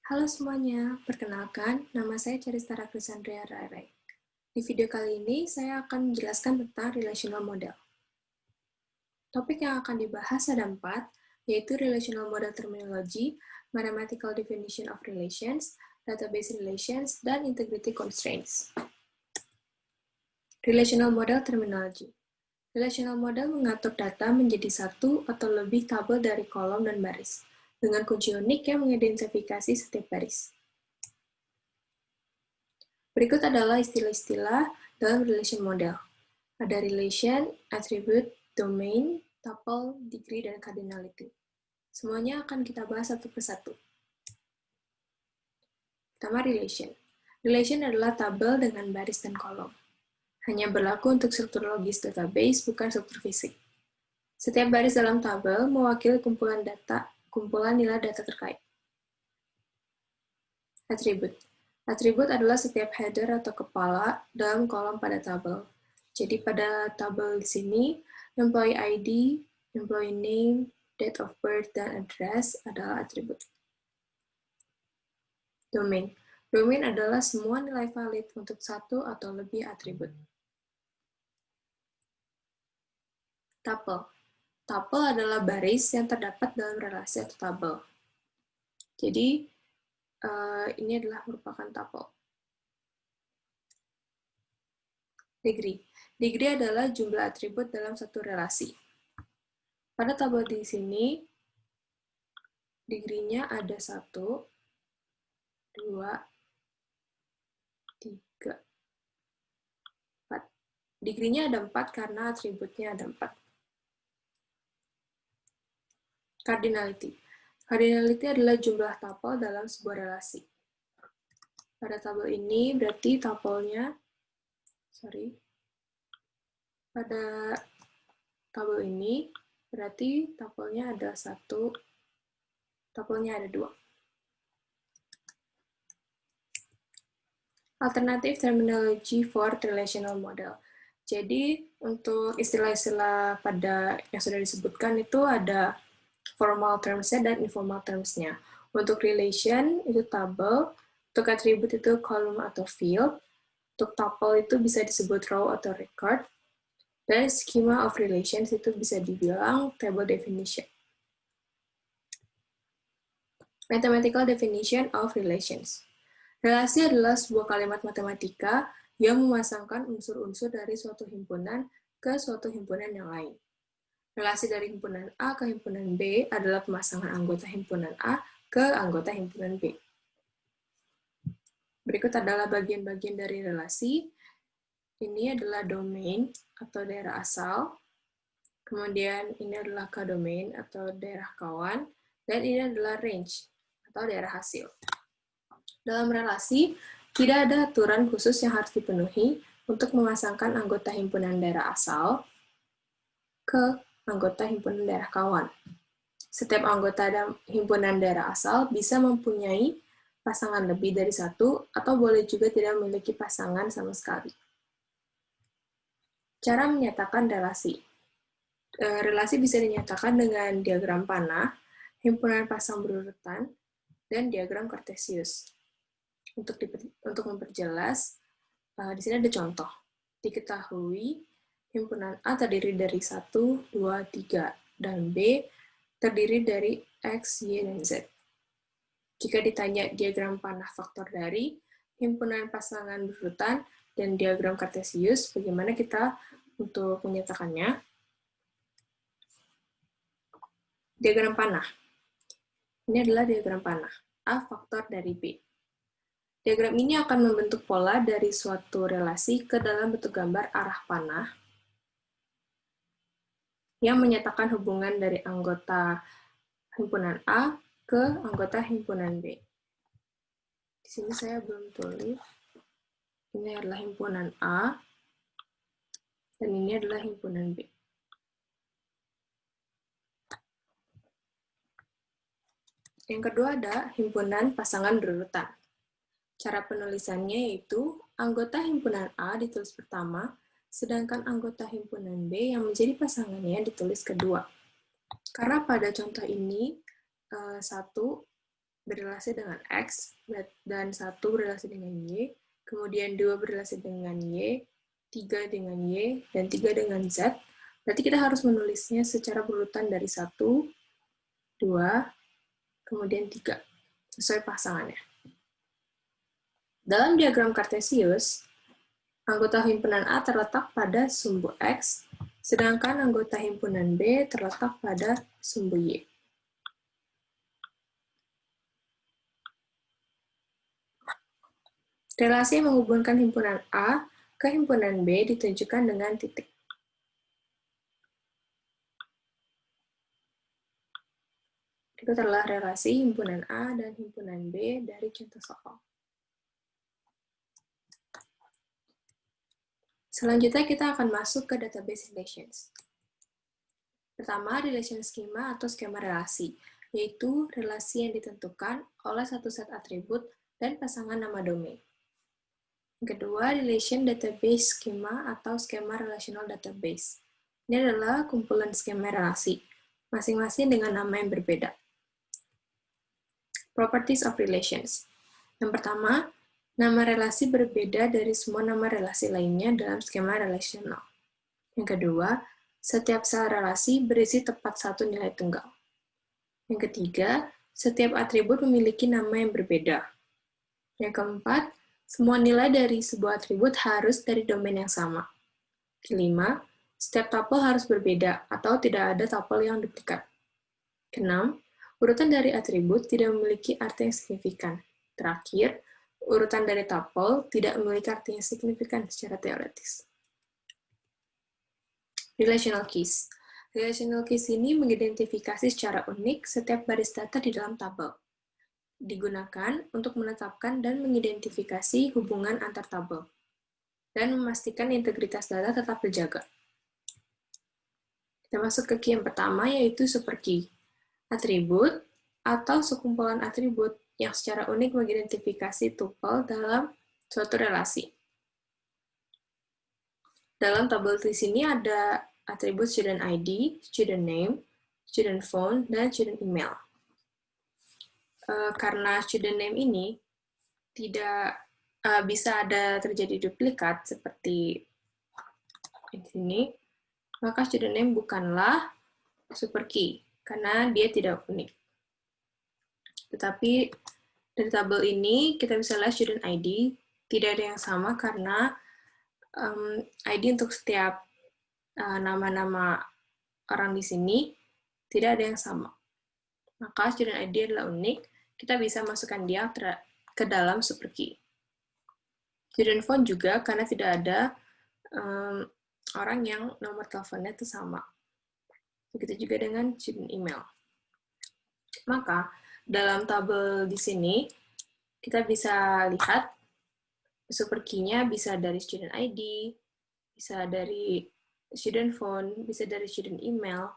Halo semuanya, perkenalkan, nama saya Charistara Krisandria Rairai. Di video kali ini, saya akan menjelaskan tentang relational model. Topik yang akan dibahas ada 4, yaitu relational model terminology, mathematical definition of relations, database relations, dan integrity constraints. Relational model terminology. Relational model mengatur data menjadi satu atau lebih tabel dari kolom dan baris, dengan kunci unik yang mengidentifikasi setiap baris. Berikut adalah istilah-istilah dalam relation model. Ada relation, attribute, domain, tuple, degree, dan cardinality. Semuanya akan kita bahas satu persatu. Pertama, relation. Relation adalah tabel dengan baris dan kolom. Hanya berlaku untuk struktur logis database, bukan struktur fisik. Setiap baris dalam tabel mewakili kumpulan nilai data terkait. Attribute. Atribut adalah setiap header atau kepala dalam kolom pada tabel. Jadi pada tabel di sini, employee ID, employee name, date of birth, dan address adalah atribut. Domain. Domain adalah semua nilai valid untuk satu atau lebih atribut. Tuple. Tuple adalah baris yang terdapat dalam relasi atau tabel. Jadi, ini adalah merupakan tuple. Degree. Degree adalah jumlah atribut dalam satu relasi. Pada tabel di sini, degree-nya ada 1, 2, 3, 4. Degree-nya ada 4 karena atributnya ada 4. Cardinality. Cardinality adalah jumlah tuple dalam sebuah relasi. Pada tabel ini berarti tuple-nya, pada tabel ini berarti tuple-nya ada 1, tuple-nya ada 2. Alternative terminology for relational model. Jadi, untuk istilah-istilah pada yang sudah disebutkan itu ada formal terms-nya dan informal terms-nya. Untuk relation, itu tabel. Untuk attribute itu column atau field. Untuk tuple itu bisa disebut row atau record. Dan schema of relations itu bisa dibilang table definition. Mathematical definition of relations. Relasi adalah sebuah kalimat matematika yang memasangkan unsur-unsur dari suatu himpunan ke suatu himpunan yang lain. Relasi dari himpunan A ke himpunan B adalah pemasangan anggota himpunan A ke anggota himpunan B. Berikut adalah bagian-bagian dari relasi. Ini adalah domain atau daerah asal. Kemudian ini adalah kodomain atau daerah kawan. Dan ini adalah range atau daerah hasil. Dalam relasi, tidak ada aturan khusus yang harus dipenuhi untuk memasangkan anggota himpunan daerah asal ke anggota himpunan daerah kawan. Setiap anggota himpunan daerah asal bisa mempunyai pasangan lebih dari satu, atau boleh juga tidak memiliki pasangan sama sekali. Cara menyatakan relasi. Relasi bisa dinyatakan dengan diagram panah, himpunan pasang berurutan, dan diagram Cartesius. Untuk memperjelas, di sini ada contoh. Diketahui himpunan A terdiri dari 1, 2, 3, dan B terdiri dari X, Y, dan Z. Jika ditanya diagram panah faktor dari, himpunan pasangan berurutan, dan diagram Cartesius, bagaimana kita untuk menyatakannya? Diagram panah. Ini adalah diagram panah. A faktor dari B. Diagram ini akan membentuk pola dari suatu relasi ke dalam bentuk gambar arah panah yang menyatakan hubungan dari anggota himpunan A ke anggota himpunan B. Di sini saya belum tulis. Ini adalah himpunan A, dan ini adalah himpunan B. Yang kedua ada himpunan pasangan berurutan. Cara penulisannya yaitu anggota himpunan A ditulis pertama, sedangkan anggota himpunan B yang menjadi pasangannya ditulis kedua. Karena pada contoh ini, 1 berrelasi dengan X, dan 1 berrelasi dengan Y, kemudian 2 berrelasi dengan Y, 3 dengan Y, dan 3 dengan Z, berarti kita harus menulisnya secara berurutan dari 1, 2, kemudian 3, sesuai pasangannya. Dalam diagram Kartesius, anggota himpunan A terletak pada sumbu X, sedangkan anggota himpunan B terletak pada sumbu Y. Relasi yang menghubungkan himpunan A ke himpunan B ditunjukkan dengan titik. Berikut adalah relasi himpunan A dan himpunan B dari contoh soal. Selanjutnya kita akan masuk ke database relations. Pertama, relation schema atau skema relasi, yaitu relasi yang ditentukan oleh satu set atribut dan pasangan nama domain. Kedua, relation database schema atau skema relational database. Ini adalah kumpulan skema relasi, masing-masing dengan nama yang berbeda. Properties of relations. Yang pertama, nama relasi berbeda dari semua nama relasi lainnya dalam skema relasional. Yang kedua, setiap sel relasi berisi tepat satu nilai tunggal. Yang ketiga, setiap atribut memiliki nama yang berbeda. Yang keempat, semua nilai dari sebuah atribut harus dari domain yang sama. Kelima, setiap tuple harus berbeda atau tidak ada tuple yang duplikat. Keenam, urutan dari atribut tidak memiliki arti yang signifikan. Terakhir, urutan dari tuple tidak memiliki arti yang signifikan secara teoretis. Relational keys. Relational keys ini mengidentifikasi secara unik setiap baris data di dalam tabel. Digunakan untuk menetapkan dan mengidentifikasi hubungan antar tabel, dan memastikan integritas data tetap terjaga. Kita masuk ke key yang pertama, yaitu superkey. Atribut atau sekumpulan atribut yang secara unik mengidentifikasi tuple dalam suatu relasi. Dalam tabel di sini ada atribut student ID, student name, student phone, dan student email. Karena student name ini tidak bisa ada terjadi duplikat seperti di sini, maka student name bukanlah superkey karena dia tidak unik. Tetapi dari tabel ini kita bisa lihat student ID tidak ada yang sama karena ID untuk setiap nama-nama orang di sini tidak ada yang sama. Maka student ID adalah unik, kita bisa masukkan dia ke dalam superkey. Student phone juga karena tidak ada orang yang nomor teleponnya itu sama. Begitu juga dengan student email. Maka dalam tabel di sini kita bisa lihat superkey-nya bisa dari student ID, bisa dari student phone, bisa dari student email,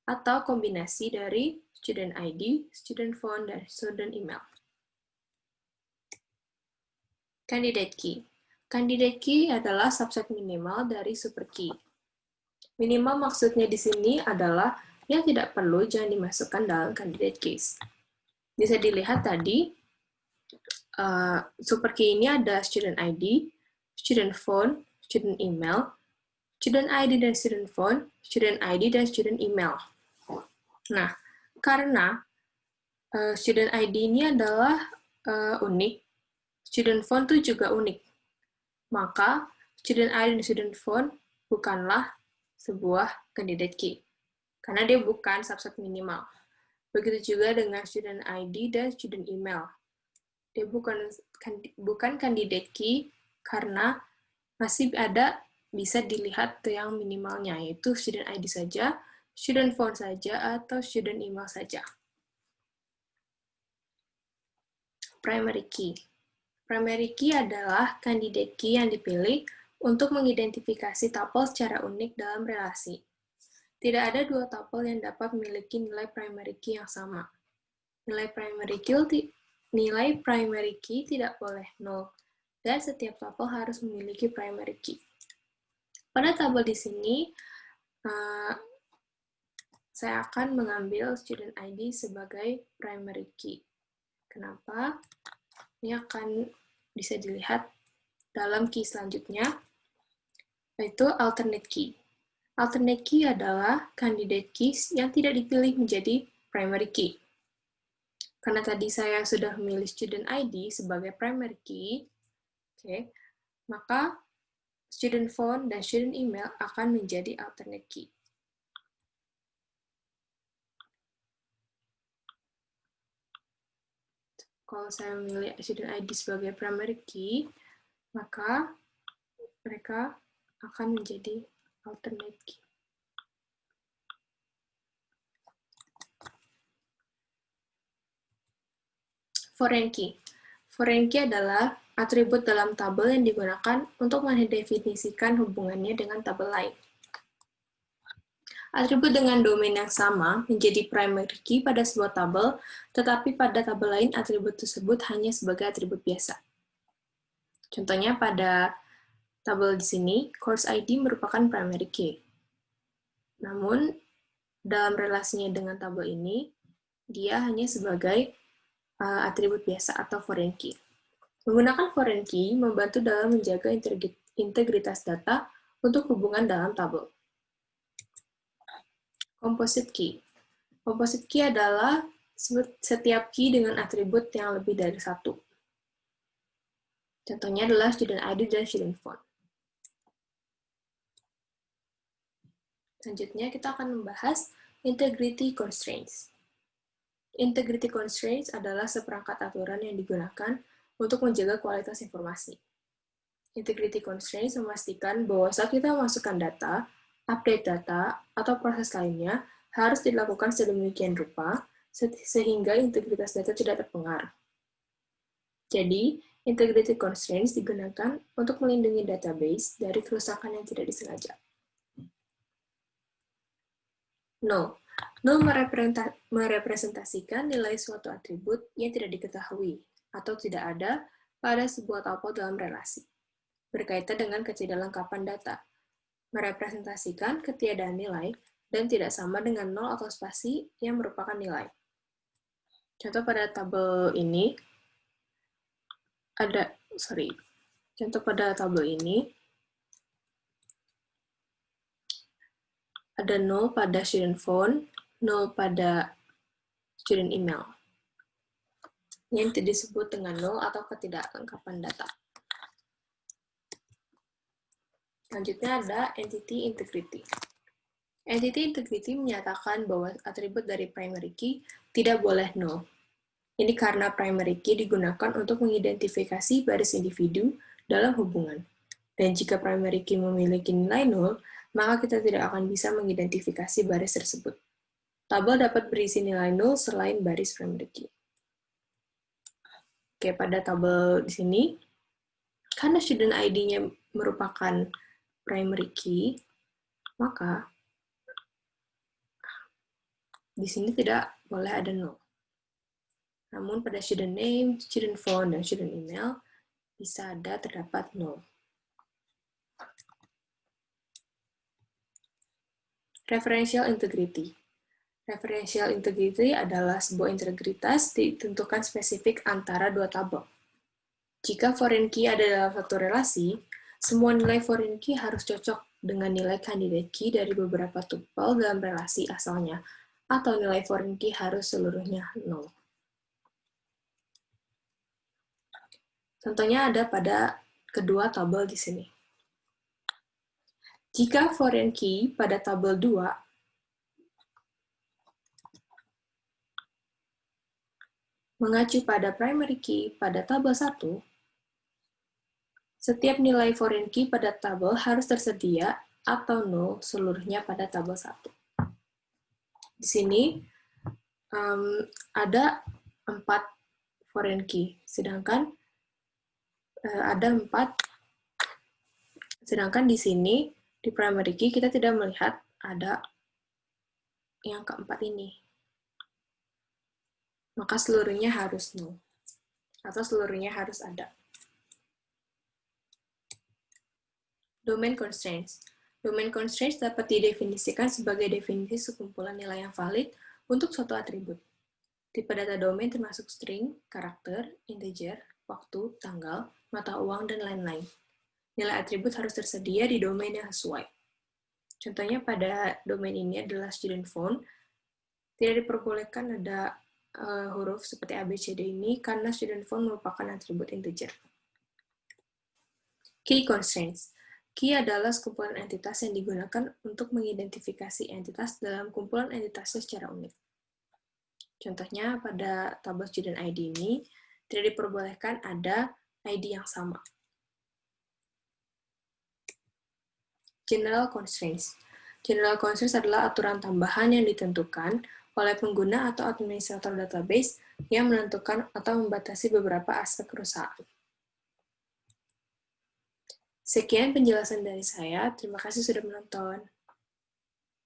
atau kombinasi dari student ID, student phone, dan student email. Candidate key. Candidate key adalah subset minimal dari superkey. Minimal maksudnya di sini adalah yang tidak perlu jangan dimasukkan dalam candidate keys. Bisa dilihat tadi, superkey ini ada student ID, student phone, student email, student ID dan student phone, student ID dan student email. Nah, karena student ID ini adalah unik, student phone itu juga unik. Maka, student ID dan student phone bukanlah sebuah candidate key, karena dia bukan subset minimal. Begitu juga dengan student ID dan student email. Dia bukan candidate key karena masih ada bisa dilihat yang minimalnya, yaitu student ID saja, student phone saja, atau student email saja. Primary key. Primary key adalah candidate key yang dipilih untuk mengidentifikasi tuple secara unik dalam relasi. Tidak ada dua tuple yang dapat memiliki nilai primary key yang sama. Nilai primary key tidak boleh nol, dan setiap tuple harus memiliki primary key. Pada tabel di sini, saya akan mengambil student ID sebagai primary key. Kenapa? Ini akan bisa dilihat dalam key selanjutnya, yaitu alternate key. Alternate key adalah candidate keys yang tidak dipilih menjadi primary key. Karena tadi saya sudah memilih student ID sebagai primary key, maka student phone dan student email akan menjadi alternate key. Kalau saya memilih student ID sebagai primary key, maka mereka akan menjadi alternate key. Foreign key. Foreign key adalah atribut dalam tabel yang digunakan untuk mendefinisikan hubungannya dengan tabel lain. Atribut dengan domain yang sama menjadi primary key pada sebuah tabel, tetapi pada tabel lain atribut tersebut hanya sebagai atribut biasa. Contohnya pada tabel di sini, course ID merupakan primary key. Namun, dalam relasinya dengan tabel ini, dia hanya sebagai atribut biasa atau foreign key. Menggunakan foreign key membantu dalam menjaga integritas data untuk hubungan dalam tabel. Composite key. Composite key adalah setiap key dengan atribut yang lebih dari satu. Contohnya adalah student ID dan student phone. Selanjutnya kita akan membahas integrity constraints. Integrity constraints adalah seperangkat aturan yang digunakan untuk menjaga kualitas informasi. Integrity constraints memastikan bahwa saat kita memasukkan data, update data, atau proses lainnya harus dilakukan sedemikian rupa sehingga integritas data tidak terpengaruh. Jadi, integrity constraints digunakan untuk melindungi database dari kerusakan yang tidak disengaja. Null. Null merepresentasikan nilai suatu atribut yang tidak diketahui atau tidak ada pada sebuah tuple dalam relasi, berkaitan dengan ketidaklengkapan data, merepresentasikan ketiadaan nilai, dan tidak sama dengan nol atau spasi yang merupakan nilai. Contoh pada tabel ini, ada nol pada student phone, nol pada student email, yang disebut dengan nol atau ketidaklengkapan data. Selanjutnya ada entity integrity. Entity integrity menyatakan bahwa atribut dari primary key tidak boleh nol. Ini karena primary key digunakan untuk mengidentifikasi baris individu dalam hubungan. Dan jika primary key memiliki nilai nol, maka kita tidak akan bisa mengidentifikasi baris tersebut. Tabel dapat berisi nilai nol selain baris primary key. Oke, pada tabel di sini, karena student ID-nya merupakan primary key, maka di sini tidak boleh ada nol. Namun pada student name, student phone, dan student email bisa ada terdapat nol. Referential integrity. Referential integrity adalah sebuah integritas ditentukan spesifik antara dua tabel. Jika foreign key ada dalam satu relasi, semua nilai foreign key harus cocok dengan nilai candidate key dari beberapa tuple dalam relasi asalnya, atau nilai foreign key harus seluruhnya nol. Contohnya ada pada kedua tabel di sini. Jika foreign key pada tabel 2 mengacu pada primary key pada tabel 1, setiap nilai foreign key pada tabel harus tersedia atau nol seluruhnya pada tabel 1. Di sini ada 4 foreign key, sedangkan di sini di primary key kita tidak melihat ada yang keempat ini. Maka seluruhnya harus nol atau seluruhnya harus ada. Domain constraints. Domain constraints dapat didefinisikan sebagai definisi sekumpulan nilai yang valid untuk suatu atribut. Tipe data domain termasuk string, karakter, integer, waktu, tanggal, mata uang, dan lain-lain. Nilai atribut harus tersedia di domain yang sesuai. Contohnya pada domain ini adalah student phone, tidak diperbolehkan ada huruf seperti ABCD ini karena student phone merupakan atribut integer. Key constraints. Key adalah sekumpulan entitas yang digunakan untuk mengidentifikasi entitas dalam kumpulan entitasnya secara unik. Contohnya, pada tabel student ID ini, tidak diperbolehkan ada ID yang sama. General constraints. General constraints adalah aturan tambahan yang ditentukan oleh pengguna atau administrator database yang menentukan atau membatasi beberapa aspek perusahaan. Sekian penjelasan dari saya. Terima kasih sudah menonton.